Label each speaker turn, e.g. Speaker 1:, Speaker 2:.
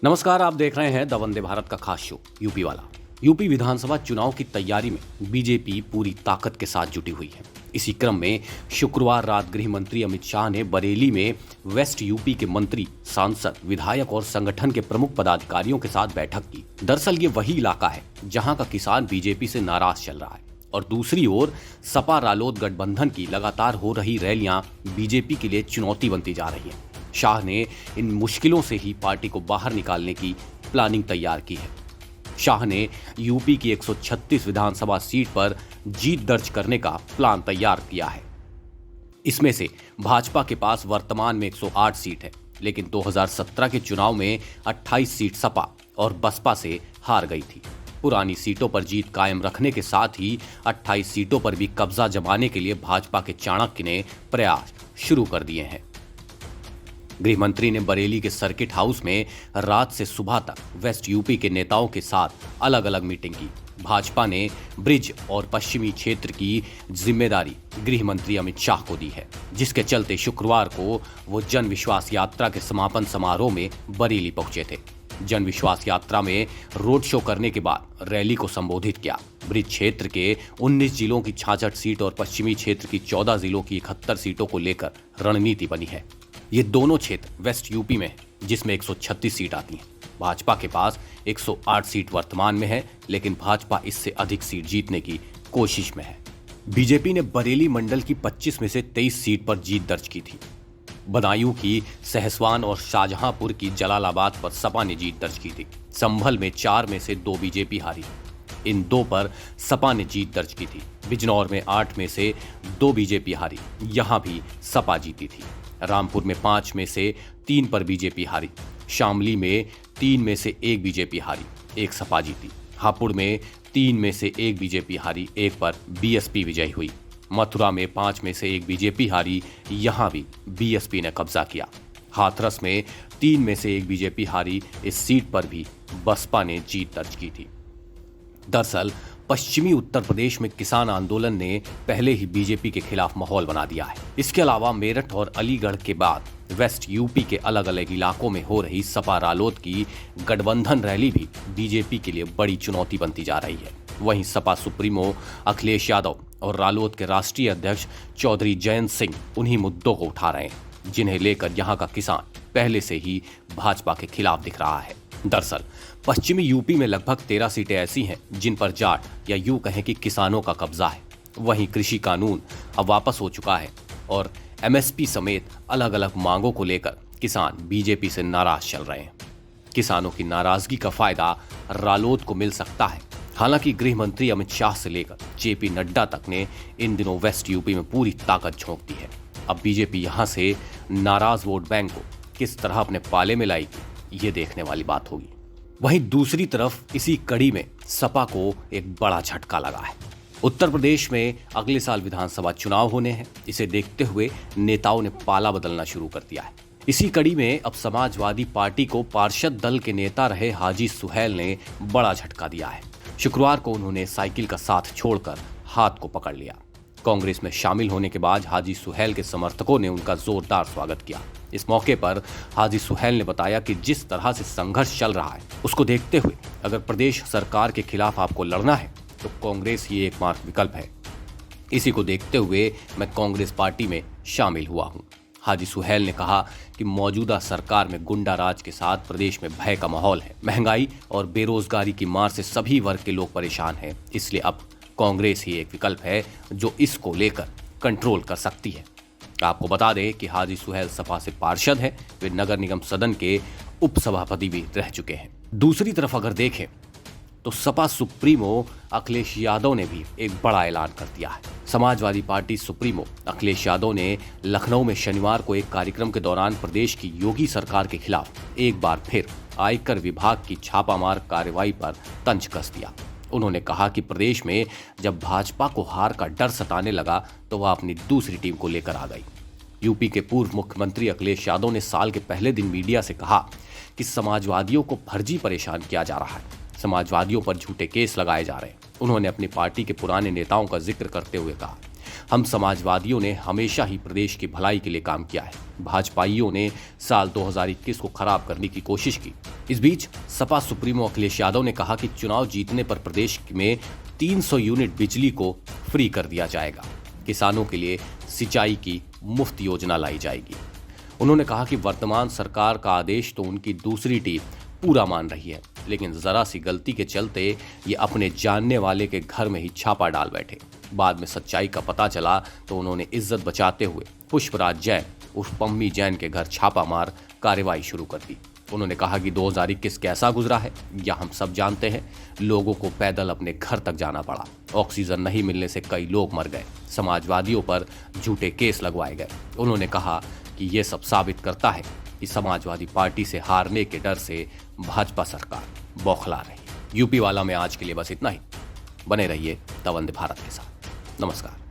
Speaker 1: नमस्कार, आप देख रहे हैं द वंदे भारत का खास शो यूपी वाला। यूपी विधानसभा चुनाव की तैयारी में बीजेपी पूरी ताकत के साथ जुटी हुई है। इसी क्रम में शुक्रवार रात गृह मंत्री अमित शाह ने बरेली में वेस्ट यूपी के मंत्री, सांसद, विधायक और संगठन के प्रमुख पदाधिकारियों के साथ बैठक की। दरअसल ये वही इलाका है जहां का किसान बीजेपी से नाराज चल रहा है और दूसरी ओर सपा रालोद गठबंधन की लगातार हो रही रैलियां बीजेपी के लिए चुनौती बनती जा रही हैं। शाह ने इन मुश्किलों से ही पार्टी को बाहर निकालने की प्लानिंग तैयार की है। शाह ने यूपी की 136 विधानसभा सीट पर जीत दर्ज करने का प्लान तैयार किया है। इसमें से भाजपा के पास वर्तमान में 108 सीट है, लेकिन 2017 के चुनाव में 28 सीट सपा और बसपा से हार गई थी। पुरानी सीटों पर जीत कायम रखने के साथ ही 28 सीटों पर भी कब्जा जमाने के लिए भाजपा के चाणक्य ने प्रयास शुरू कर दिए हैं। गृह मंत्री ने बरेली के सर्किट हाउस में रात से सुबह तक वेस्ट यूपी के नेताओं के साथ अलग अलग मीटिंग की। भाजपा ने ब्रिज और पश्चिमी क्षेत्र की जिम्मेदारी गृह मंत्री अमित शाह को दी है, जिसके चलते शुक्रवार को वो जन विश्वास यात्रा के समापन समारोह में बरेली पहुंचे थे। जन विश्वास यात्रा में रोड शो करने के बाद रैली को संबोधित किया। ब्रिज क्षेत्र के 19 जिलों की 66 सीट और पश्चिमी क्षेत्र की 14 जिलों की 71 सीटों को लेकर रणनीति बनी है। ये दोनों क्षेत्र वेस्ट यूपी में है, जिसमें 136 सीट आती हैं। भाजपा के पास 108 सीट वर्तमान में है, लेकिन भाजपा इससे अधिक सीट जीतने की कोशिश में है। बीजेपी ने बरेली मंडल की 25 में से 23 सीट पर जीत दर्ज की थी। बदायूं की सहसवान और शाहजहांपुर की जलालाबाद पर सपा ने जीत दर्ज की थी। संभल में 4 में से 2 बीजेपी हारी। इन 2 पर सपा ने जीत दर्ज की थी। बिजनौर में 8 में से 2 बीजेपी हारी, यहां भी सपा जीती थी। रामपुर में 5 में से 3 पर बीजेपी हारी। शामली में 3 में से 1 बीजेपी हारी, 1 सपा जीती। हापुड़ में 3 में से 1 बीजेपी हारी, 1 पर बीएसपी विजयी हुई। मथुरा में 5 में से 1 बीजेपी हारी, यहां भी बीएसपी ने कब्जा किया। हाथरस में 3 में से 1 बीजेपी हारी, इस सीट पर भी बसपा ने जीत दर्ज की थी। दरअसल पश्चिमी उत्तर प्रदेश में किसान आंदोलन ने पहले ही बीजेपी के खिलाफ माहौल बना दिया है। इसके अलावा मेरठ और अलीगढ़ के बाद वेस्ट यूपी के अलग अलग इलाकों में हो रही सपा रालोद की गठबंधन रैली भी बीजेपी के लिए बड़ी चुनौती बनती जा रही है। वहीं सपा सुप्रीमो अखिलेश यादव और रालोद के राष्ट्रीय अध्यक्ष चौधरी जयंत सिंह उन्हीं मुद्दों को उठा रहे हैं, जिन्हें लेकर यहां का किसान पहले से ही भाजपा के खिलाफ दिख रहा है। दरअसल पश्चिमी यूपी में लगभग 13 सीटें ऐसी हैं जिन पर जाट या यूं कहें कि किसानों का कब्जा है। वहीं कृषि कानून अब वापस हो चुका है और एमएसपी समेत अलग अलग मांगों को लेकर किसान बीजेपी से नाराज चल रहे हैं। किसानों की नाराजगी का फायदा रालोद को मिल सकता है। हालांकि गृह मंत्री अमित शाह से लेकर जेपी नड्डा तक ने इन दिनों वेस्ट यूपी में पूरी ताकत झोंक दी है। अब बीजेपी यहां से नाराज वोट बैंक को किस तरह अपने पाले में लाएगी, ये देखने वाली बात होगी। वहीं दूसरी तरफ इसी कड़ी में सपा को एक बड़ा झटका लगा है। उत्तर प्रदेश में अगले साल विधानसभा चुनाव होने हैं। इसे देखते हुए नेताओं ने पाला बदलना शुरू कर दिया है। इसी कड़ी में अब समाजवादी पार्टी को पार्षद दल के नेता रहे हाजी सुहेल ने बड़ा झटका दिया है। शुक्रवार को उन्होंने साइकिल का साथ छोड़कर हाथ को पकड़ लिया। कांग्रेस में शामिल होने के बाद हाजी सुहेल के समर्थकों ने उनका जोरदार स्वागत किया। इस मौके पर हाजी सुहेल ने बताया कि जिस तरह से संघर्ष चल रहा है उसको देखते हुए अगर प्रदेश सरकार के खिलाफ आपको लड़ना है तो कांग्रेस ही एकमात्र विकल्प है। इसी को देखते हुए मैं कांग्रेस पार्टी में शामिल हुआ हूं। हाजी सुहेल ने कहा कि मौजूदा सरकार में गुंडा राज के साथ प्रदेश में भय का माहौल है। महंगाई और बेरोजगारी की मार से सभी वर्ग के लोग परेशान हैं, इसलिए अब कांग्रेस ही एक विकल्प है जो इसको लेकर कंट्रोल कर सकती है। आपको बता दें कि हाजी सुहेल सपा से पार्षद है। वे नगर निगम सदन के उपसभापति भी रह चुके हैं। दूसरी तरफ अगर देखें तो सपा सुप्रीमो अखिलेश यादव ने भी एक बड़ा ऐलान कर दिया है। समाजवादी पार्टी सुप्रीमो अखिलेश यादव ने लखनऊ में शनिवार को एक कार्यक्रम के दौरान प्रदेश की योगी सरकार के खिलाफ एक बार फिर आयकर विभाग की छापामार कार्रवाई पर तंज कस दिया। उन्होंने कहा कि प्रदेश में जब भाजपा को हार का डर सताने लगा तो वह अपनी दूसरी टीम को लेकर आ गई। यूपी के पूर्व मुख्यमंत्री अखिलेश यादव ने साल के पहले दिन मीडिया से कहा कि समाजवादियों को फर्जी परेशान किया जा रहा है, समाजवादियों पर झूठे केस लगाए जा रहे हैं। उन्होंने अपनी पार्टी के पुराने नेताओं का जिक्र करते हुए कहा, हम समाजवादियों ने हमेशा ही प्रदेश की भलाई के लिए काम किया है। भाजपाइयों ने साल 2021 को खराब करने की कोशिश की। इस बीच सपा सुप्रीमो अखिलेश यादव ने कहा कि चुनाव जीतने पर प्रदेश में 300 यूनिट बिजली को फ्री कर दिया जाएगा। किसानों के लिए सिंचाई की मुफ्त योजना लाई जाएगी। उन्होंने कहा कि वर्तमान सरकार का आदेश तो उनकी दूसरी टीम पूरा मान रही है, लेकिन जरा सी गलती के चलते ये अपने जानने वाले के घर में ही छापा डाल बैठे। बाद में सच्चाई का पता चला तो उन्होंने इज्जत बचाते हुए पुष्पराज जैन उर्फ पम्मी जैन के घर छापा मार कार्रवाई शुरू कर दी। उन्होंने कहा कि 2021 कैसा गुजरा है या हम सब जानते हैं। लोगों को पैदल अपने घर तक जाना पड़ा, ऑक्सीजन नहीं मिलने से कई लोग मर गए, समाजवादियों पर झूठे केस लगवाए गए। उन्होंने कहा कि ये सब साबित करता है कि समाजवादी पार्टी से हारने के डर से भाजपा सरकार बौखला रही। यूपी वाला में आज के लिए बस इतना ही। बने रहिए द वंदे भारत के साथ। नमस्कार।